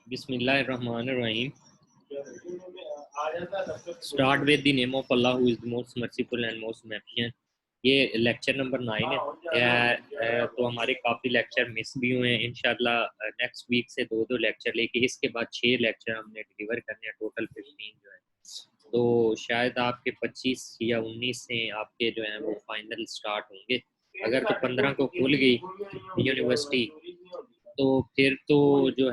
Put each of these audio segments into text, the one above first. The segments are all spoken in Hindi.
Bismillahirrahmanirrahim. Start with the name of Allah who is the most merciful and most beneficent. ये लेक्चर नंबर 9 है। तो हमारे काफ़ी लेक्चर मिस भी हुए हैं। इंशाल्लाह नेक्स्ट वीक से दो लेक्चर लेके इसके बाद 6 लेक्चर हमने डिलीवर करने हैं, टोटल 15 जो है। तो शायद आपके 25 या 19 से आपके जो है वो फाइनल स्टार्ट होंगे। अगर तो 15 को खुल गई यूनिवर्सिटी तो फिर तो जो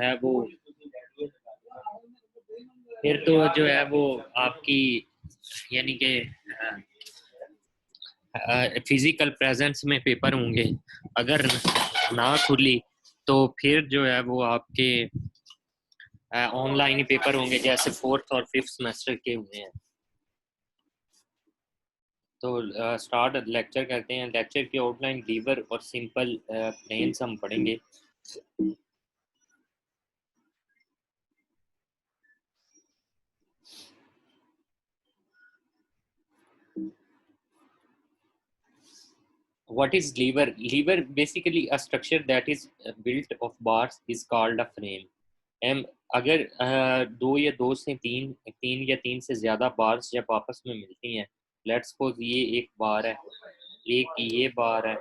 है वो आपकी यानी कि फिजिकल प्रेजेंस में पेपर होंगे। अगर ना खुली तो फिर जो है वो आपके ऑनलाइन ही पेपर होंगे, जैसे 4th और 5th सेमेस्टर के हुए हैं। तो स्टार्ट लेक्चर करते हैं। लेक्चर की आउटलाइन लीवर और सिंपल प्लेन्स हम पढ़ेंगे। What is lever? Lever basically a structure that is built of bars is called a frame. अगर दो से तीन या तीन से ज्यादा बार्स जब आपस में मिलती हैं, लेट्स सपोज ये एक बार है, एक ये बार है,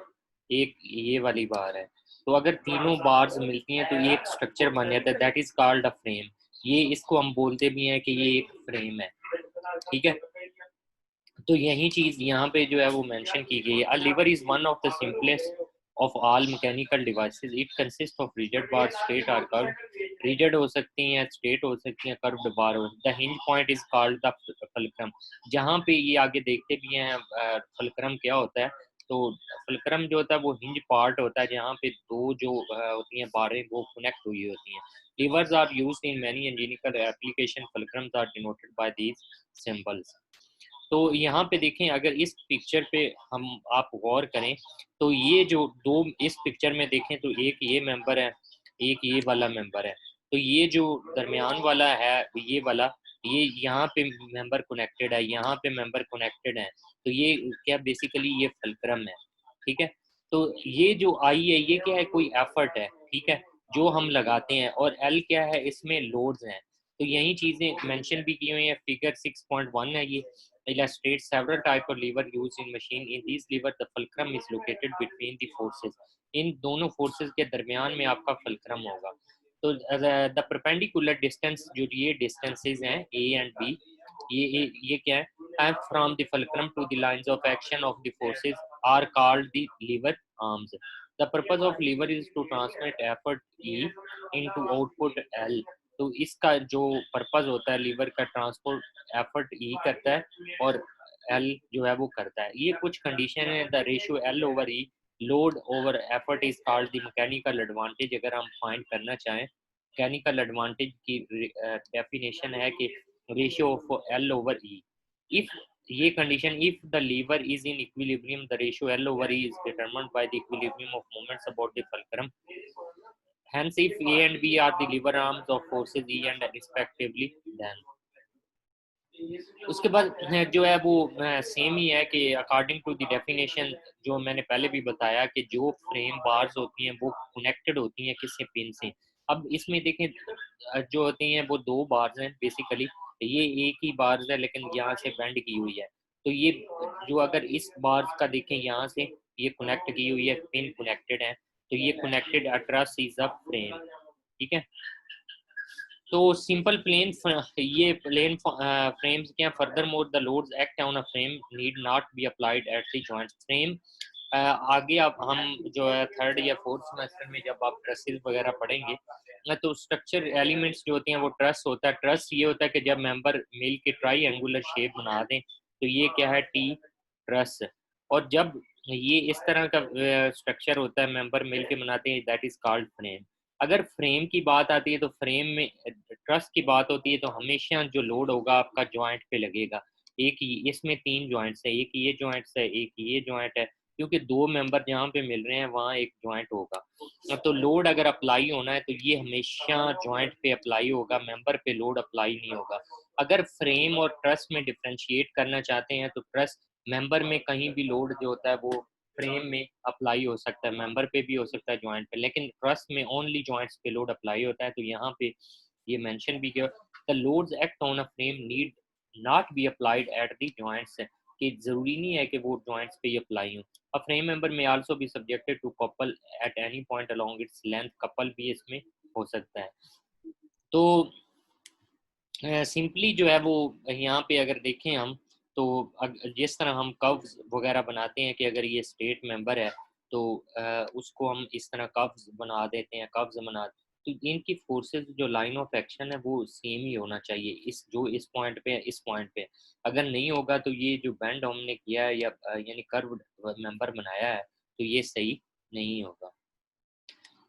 एक ये वाली बार है, तो अगर तीनों बार्स मिलती हैं तो ये एक स्ट्रक्चर बन जाता है, that is called a frame. ये इसको हम बोलते भी हैं कि ये एक फ्रेम है, ठीक है। तो यही चीज यहाँ पे जो है वो मेंशन की गई है। A lever is one of the simplest of all mechanical devices. It consist of rigid bar, straight और कर्व्ड। रिजिड हो सकती हैं, स्ट्रेट हो सकती हैं, कर्व्ड बार हो। The hinge point is called the fulcrum. जहाँ पे ये आगे देखते भी हैं फुलक्रम क्या होता है, तो फुलक्रम जो होता है वो हिंज पार्ट होता है, जहाँ पे दो जो होती हैं बारें वो कनेक्ट हुई होती हैं। Levers are used in many engineering application. Fulcrums are denoted by these symbols. तो यहाँ पे देखें, अगर इस पिक्चर पे हम आप गौर करें तो ये जो दो इस पिक्चर में देखें तो एक ये मेंबर है, एक ये वाला मेंबर है। तो ये जो दरमियान वाला है ये वाला, ये यहाँ पे मेंबर कनेक्टेड है, यहाँ पे मेंबर कनेक्टेड है। तो ये क्या बेसिकली ये फुलक्रम है, ठीक है। तो ये जो आई है ये क्या है, कोई एफर्ट है, ठीक है, जो हम लगाते हैं। और एल क्या है, इसमें लोड्स हैं। तो यही चीजें मेंशन भी की हुई है। फिगर 6.1 है, ये illustrates several type of lever used in machine. In these lever the fulcrum is located between the forces. इन दोनों फोर्सेस के दरमियान में आपका फुलक्रम होगा। तो द परपेंडिकुलर डिस्टेंस, जो ये डिस्टेंसेस हैं ए एंड बी, ये क्या है, from the fulcrum to the lines of action of the forces are called the lever arms. The purpose of lever is to transmit effort E into output L. तो इसका जो पर्पस होता है लीवर का, ट्रांसपोर्ट एफर्ट ई करता है और एल जो है वो करता है। ये कुछ कंडीशन है। The ratio L over E, load over effort, is called the mechanical advantage. अगर हम फाइंड करना चाहें मैकेनिकल एडवांटेज की डेफिनेशन है कि ratio of L over E. If ये condition, if the lever is in equilibrium the ratio L over E is determined by the equilibrium of moments about the fulcrum. Hence, if A and B are the lever arms of forces E and respectively, then उसके बाद जो है वो सेम ही है कि अकॉर्डिंग टू द डेफिनेशन जो मैंने पहले भी बताया कि जो फ्रेम बार्स होती हैं वो कनेक्टेड होती हैं किससे, पिन से। अब इसमें देखें जो होती हैं वो दो बार्स हैं बेसिकली। ये एक ही बार्स है लेकिन यहाँ से बेंड की हुई है। तो ये जो अगर इस बार्स का देखें यहाँ से ये कनेक्ट की हुई है, पिन कनेक्टेड है, तो ये connected across is a frame, ठीक है। तो सिंपल प्लेन, ये प्लेन फ्रेम्स क्या, further more the loads act on a frame need not be applied at the joints. Frame आगे अब हम जो है 3rd या 4th सेमेस्टर में जब आप ट्रसेस वगैरह पढ़ेंगे तो स्ट्रक्चर एलिमेंट्स जो होती हैं वो ट्रस होता है। ट्रस ये होता है कि जब मेंबर मिल के ट्राई एंगुलर शेप बना दें तो ये क्या है, टी ट्रस। और जब ये इस तरह का स्ट्रक्चर होता है मेंबर मिल के बनाते हैं, दैट इज कॉल्ड फ्रेम। अगर फ्रेम की बात आती है तो फ्रेम में ट्रस की बात होती है तो हमेशा जो लोड होगा आपका जॉइंट पे लगेगा। एक ही इसमें 3 जॉइंट्स है, एक ये जॉइंट्स है, एक ये जॉइंट है, क्योंकि 2 मेंबर जहाँ पे मिल रहे हैं वहाँ एक जॉइंट होगा। तो लोड अगर अप्लाई होना है तो ये हमेशा जॉइंट पे अप्लाई होगा, मेंबर पे लोड अप्लाई नहीं होगा। अगर फ्रेम और ट्रस में डिफ्रेंशिएट करना चाहते हैं तो ट्रस मेंबर में कहीं भी लोड जो होता है वो फ्रेम में अप्लाई हो सकता है, मेंबर पे भी हो सकता है, जॉइंट पे, लेकिन ट्रस में ओनली जॉइंट्स पे लोड अप्लाई होता है। तो यहाँ पे ये मेंशन भी किया, the loads act on a frame need not be applied at the joints, कि जरूरी नहीं है कि वो जॉइंट्स पे ही अप्लाई हो। A frame member may also be subjected to couple at any point along its length, couple भी इसमें हो सकता है। तो सिंपली जो है वो यहाँ पे अगर देखें हम, तो जिस तरह हम कर्व्स वगैरह बनाते हैं कि अगर ये स्टेट मेंबर है तो उसको हम इस तरह कर्व्स बना देते हैं, कर्व्स बना, तो इनकी फोर्सेस जो लाइन ऑफ एक्शन है वो सेम ही होना चाहिए, इस जो इस पॉइंट पे है इस पॉइंट पे। अगर नहीं होगा तो ये जो बैंड हमने किया है या यानी कर्व मेंबर बनाया है तो ये सही नहीं होगा।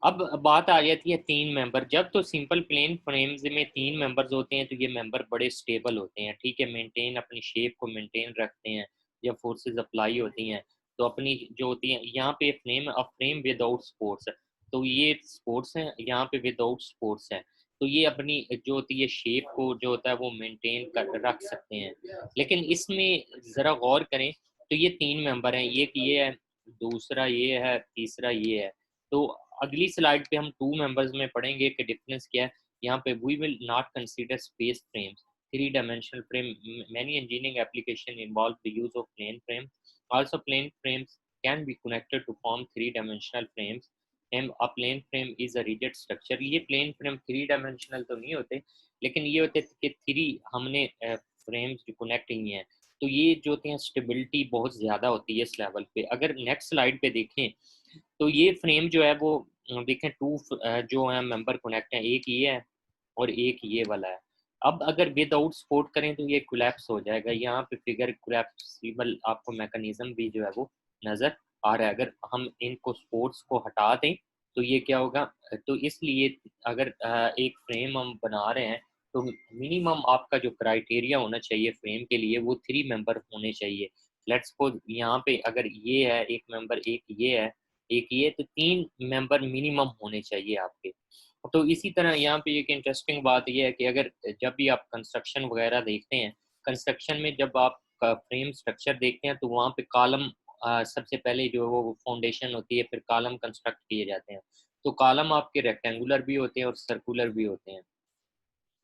अब बात आ जाती है तीन मेंबर। जब तो सिंपल प्लेन फ्रेम्स में तीन मेंबर्स होते हैं तो ये मेंबर बड़े स्टेबल होते हैं, ठीक है, मेंटेन अपनी शेप को मेंटेन रखते हैं। जब फोर्सेस अप्लाई होती हैं तो अपनी जो होती है, यहाँ पे फ्रेम विदाउट स्पोर्ट्स, तो ये स्पोर्ट्स हैं, यहाँ पे विदाउट स्पोर्ट्स है, तो ये अपनी जो होती है शेप को जो होता है वो मेंटेन कर रख सकते हैं। लेकिन इसमें जरा गौर करें तो ये तीन मेंबर हैं, एक ये है, दूसरा ये है, तीसरा ये है। तो अगली स्लाइड पे हम टू मेंबर्स में पढ़ेंगे कि डिफरेंस क्या है। यहाँ पे we will not consider space frames, three dimensional frame, many engineering application involve the use of plane frame. Also plane frames can be connected to form three dimensional frames, and a plane frame is a rigid structure. ये प्लेन फ्रेम थ्री डायमेंशनल तो नहीं होते, लेकिन ये होते कि थ्री हमने फ्रेम्स जो कनेक्ट ही हैं, तो ये जो होते हैं स्टेबिलिटी बहुत ज़्यादा होती है इस लेवल पे। अगर नेक्स्ट स्लाइड पे देखें तो ये फ्रेम जो है वो देखें टू जो है मेंबर कनेक्ट हैं, एक ये है और एक ये वाला है। अब अगर विदाउट सपोर्ट करें तो ये कोलैप्स हो जाएगा। यहाँ पे फिगर कोलैप्सिबल आपको मैकेनिज्म भी जो है वो नज़र आ रहा है। अगर हम इनको स्पोर्ट्स को हटा दें तो ये क्या होगा, तो इसलिए अगर एक फ्रेम हम बना रहे हैं तो मिनिमम आपका जो क्राइटेरिया होना चाहिए फ्रेम के लिए वो थ्री मेंबर होने चाहिए। लेट्स सपोज यहाँ पे अगर ये है एक मेंबर, एक ये है, एक ये, तो तीन मेंबर मिनिमम होने चाहिए आपके। तो इसी तरह यहाँ पे एक इंटरेस्टिंग बात यह है कि अगर जब भी आप कंस्ट्रक्शन वगैरह देखते हैं, कंस्ट्रक्शन में जब आप फ्रेम स्ट्रक्चर देखते हैं तो वहाँ पे कॉलम सबसे पहले जो वो फाउंडेशन होती है, फिर कॉलम कंस्ट्रक्ट किए जाते हैं। तो कॉलम आपके रेक्टेंगुलर भी होते हैं और सर्कुलर भी होते हैं।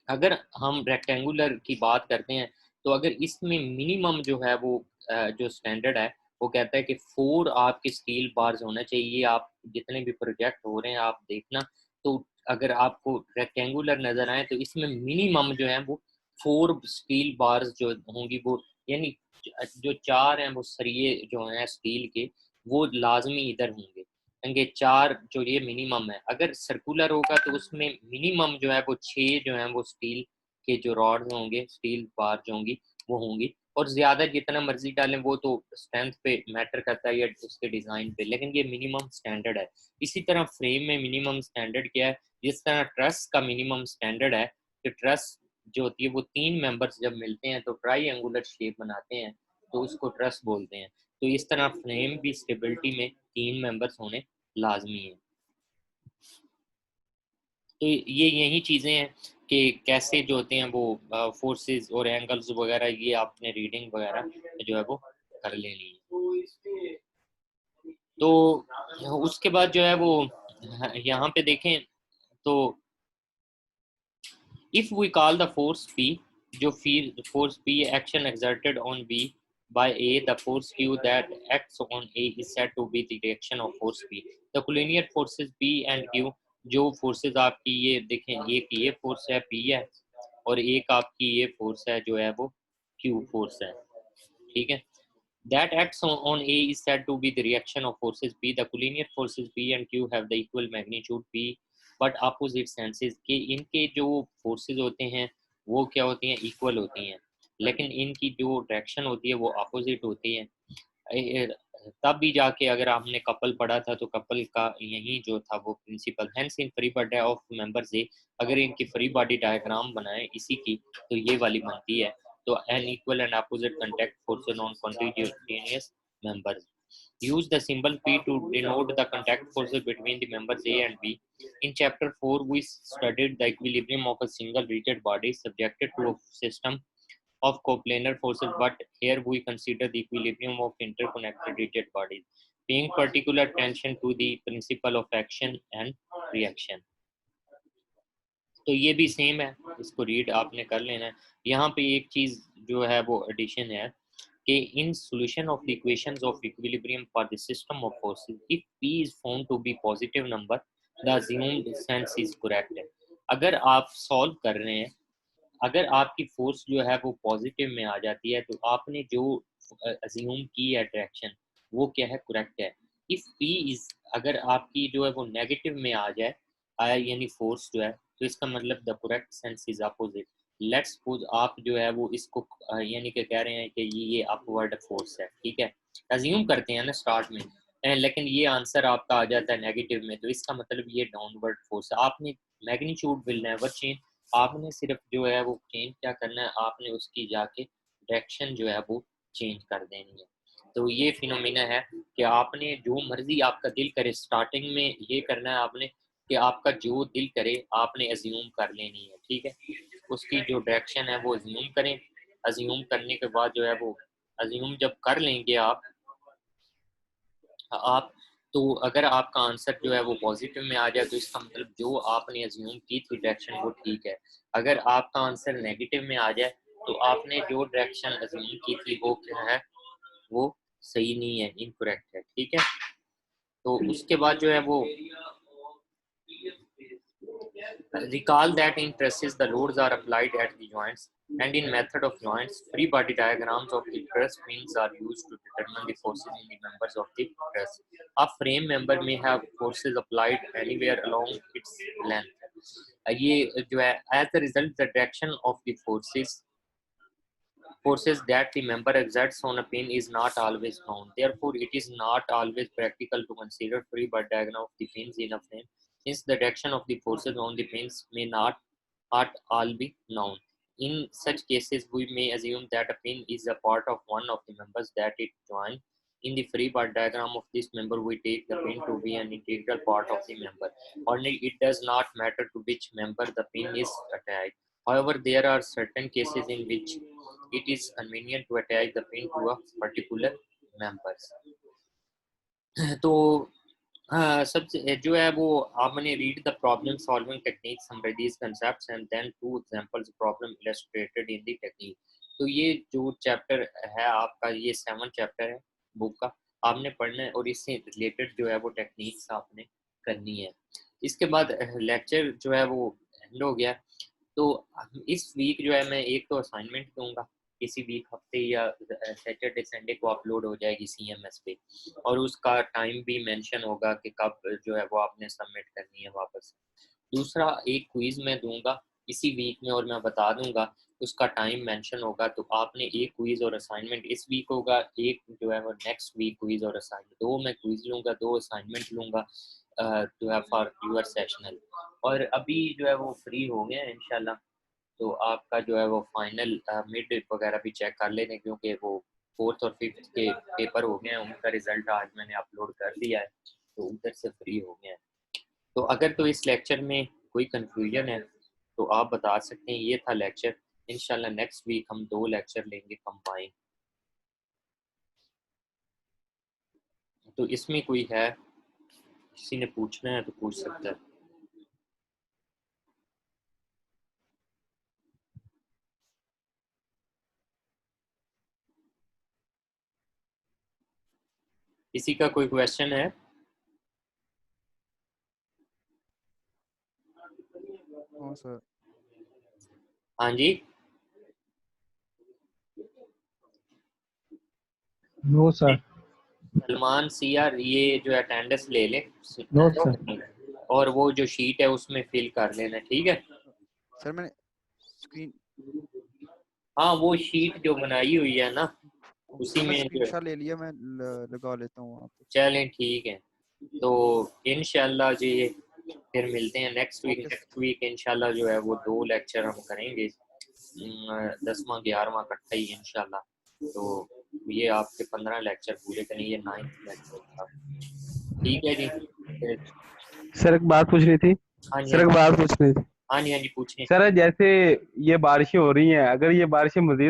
अगर हम रेक्टेंगुलर की बात करते हैं तो अगर इसमें मिनिमम जो है वो जो स्टैंडर्ड है वो कहता है कि 4 आपके स्टील बार्स होना चाहिए। आप जितने भी प्रोजेक्ट हो रहे हैं आप देखना, तो अगर आपको रेक्टेंगुलर नजर आए तो इसमें मिनिमम जो है वो 4 स्टील बार्स जो होंगी वो, यानी जो 4 हैं वो सरिये जो हैं स्टील के वो लाजमी इधर होंगे, होंगे 4 जो ये मिनिमम है। अगर सर्कुलर होगा तो उसमें मिनिमम जो है वो 6 जो है वो स्टील के जो रॉड होंगे, स्टील बार जो होंगी वो होंगी। और ज्यादा जितना मर्जी डालें वो तो स्ट्रेंथ पे मैटर करता है या उसके डिजाइन पे, लेकिन ये मिनिमम स्टैंडर्ड है। इसी तरह फ्रेम में मिनिमम स्टैंडर्ड क्या है, जिस तरह ट्रस का मिनिमम स्टैंडर्ड है कि ट्रस जो होती है वो तीन मेंबर्स जब मिलते हैं तो ट्राई एंगुलर शेप बनाते हैं, तो उसको ट्रस बोलते हैं। तो इस तरह फ्रेम भी स्टेबिलिटी में तीन मेंबर्स होने लाजमी है। तो ये यही चीज़ें हैं कि कैसे जो होते हैं वो फोर्सेस और एंगल्स वगैरह, ये आपने रीडिंग वगैरह जो है वो कर लेनी है। तो उसके बाद जो है वो यहाँ पे देखें तो if we call the force P, जो force P action exerted on B by A, the force Q that acts on A is said to be the direction of force P. The collinear forces P and Q, जो फोर्सेस आपकी ये देखें, एक ये फोर्स है P है और एक आपकी ये फोर्स है जो है वो Q फोर्स है, ठीक है। That acts on A is said to be the reaction of forces P. The collinear forces P and Q have the equal magnitude P but opposite senses, कि इनके जो फोर्सेस होते हैं वो क्या होती हैं, इक्वल होती हैं, लेकिन इनकी जो डायरेक्शन होती है वो अपोजिट होती है। तब भी जाके अगर आपने कपल पढ़ा था तो कपल का यही जो था वो principle. Hence in free body of members A, अगर इनकी फ्री बॉडी डायग्राम बनाए इसी की तो ये वाली बनती है। तो an equal and opposite contact force on continuous members. Use the symbol P to denote the contact forces between the members A and B. In chapter 4, we studied the equilibrium of a single rigid body subjected to a system of coplanar forces, but here we consider the equilibrium of interconnected rigid bodies, paying particular attention to the principle of action and reaction. तो ये भी सेम है, इसको रीड आपने कर लेना है। यहाँ पे एक चीज जो है वो एडिशन है कि in solution of the equations of equilibrium for the system of forces, if P is found to be positive number, the assumed sense is correct है। अगर आप सॉल्व कर रहे हैं, अगर आपकी फोर्स जो है वो पॉजिटिव में आ जाती है, तो आपने जो अज्यूम की है डायरेक्शन, वो क्या है, करेक्ट है। इफ पी इज, अगर आपकी जो है वो नेगेटिव में आ जाए, यानी फोर्स जो है, तो इसका मतलब the correct sense is opposite. Let's suppose आप जो है वो इसको यानी कि कह रहे हैं कि ये अपवर्ड फोर्स है, ठीक है, अज्यूम करते हैं ना स्टार्ट में, लेकिन ये आंसर आपका आ जाता है नेगेटिव में, तो इसका मतलब ये डाउनवर्ड फोर्स है। आपने मैग्नीट्यूड विल नेवर चेंज, आपने सिर्फ जो है वो चेंज क्या करना है, आपने उसकी जाके डायरेक्शन जो है वो चेंज कर देनी है। तो ये फिनोमिना है कि आपने जो मर्जी आपका दिल करे, स्टार्टिंग में ये करना है आपने कि आपका जो दिल करे आपने अज्यूम कर लेनी है, ठीक है, उसकी जो डायरेक्शन है वो अज्यूम करें। अज्यूम करने के बाद जो है वो अज्यूम जब कर लेंगे आप तो अगर आपका आंसर जो है वो पॉजिटिव में आ जाए, तो इसका मतलब जो आपने अज्यूम की थी डायरेक्शन वो ठीक है। अगर आपका आंसर नेगेटिव में आ जाए, तो आपने जो डायरेक्शन अज्यूम की थी वो क्या है, वो सही नहीं है, इनकरेक्ट है, ठीक है। तो उसके बाद जो है वो recall that in trusses the loads are applied at the joints, and in method of joints free body diagrams of the truss pins are used to determine the forces in the members of the truss. A frame member may have forces applied anywhere along its length. ये जो है, as a result the direction of the forces that the member exerts on a pin is not always known. Therefore, it is not always practical to consider free body diagram of the pins in a frame, since the direction of the forces on the pins may not at all be known. In such cases, we may assume that a pin is a part of one of the members that it joins. In the free body diagram of this member, we take the pin to be an integral part of the member. Only it does not matter to which member the pin is attached. However, there are certain cases in which it is convenient to attach the pin to a particular members. तो सबसे जो है वो आपने read the problem solving techniques, summarize these concepts and then two examples problem illustrated in the technique. तो ये जो चैप्टर है आपका, ये 7 चैप्टर है बुक का, आपने पढ़ना है और इससे रिलेटेड जो है वो टेक्निक्स आपने करनी है। इसके बाद लेक्चर जो है वो एंड हो गया। तो इस वीक जो है मैं एक तो असाइनमेंट दूंगा, किसी वीक हफ्ते या सैटरडे संडे को अपलोड हो जाएगी CMS पे, और उसका टाइम भी मेंशन होगा कि कब जो है वो आपने सबमिट करनी है वापस। दूसरा एक क्विज मैं दूंगा इसी वीक में, और मैं बता दूंगा उसका टाइम मेंशन होगा। तो आपने एक क्विज और असाइनमेंट इस वीक होगा, एक जो है वो नेक्स्ट वीक क्विज और असाइनमेंट, 2 मैं क्विज लूँगा, 2 असाइनमेंट लूँगा जो है फॉर यूर सेशनल। और अभी जो है वो फ्री हो गए हैं इंशाल्लाह, तो आपका जो है वो फाइनल मिड वगैरह भी चेक कर लेते हैं, क्योंकि वो 4th और 5th के पेपर हो गए हैं, उनका रिजल्ट आज मैंने अपलोड कर दिया है, तो उधर से फ्री हो गए हैं। तो अगर तो इस लेक्चर में कोई कंफ्यूजन है तो आप बता सकते हैं। ये था लेक्चर, इंशाल्लाह नेक्स्ट वीक हम 2 लेक्चर लेंगे कंबाइन। तो इसमें कोई है, किसी ने पूछना है तो पूछ सकता है। किसी का कोई क्वेश्चन है? हाँ सर। हाँ जी। No sir. सलमान CR ये जो अटेंडेंस ले ले, नो सर। और वो जो शीट है उसमें फिल कर लेना, ठीक है सर। मैंने स्क्रीन, हाँ वो शीट जो बनाई हुई है ना उसी में स्क्रीनशॉट ले लिया, मैं लगा लेता हूँ वहाँ पे। चलें ठीक है, तो इंशाल्लाह जी फिर मिलते हैं नेक्स्ट वीक। नेक्स्ट वीक इंशाल्लाह जो है वो 2 लेक्चर हम करेंगे, 10वां 11वां इकट्ठा ही इंशाल्लाह। तो ये आपके 15 लेक्चर पूरे करेंगे, 9th लेक्चर था, ठीक है जी। सर एक बात पूछ रही थी। हाँ जी सर एक बात पूछ रही थी। हाँ जी पूछें। सर जैसे ये बारिशें हो रही हैं, अगर ये बारिशें मज़ीद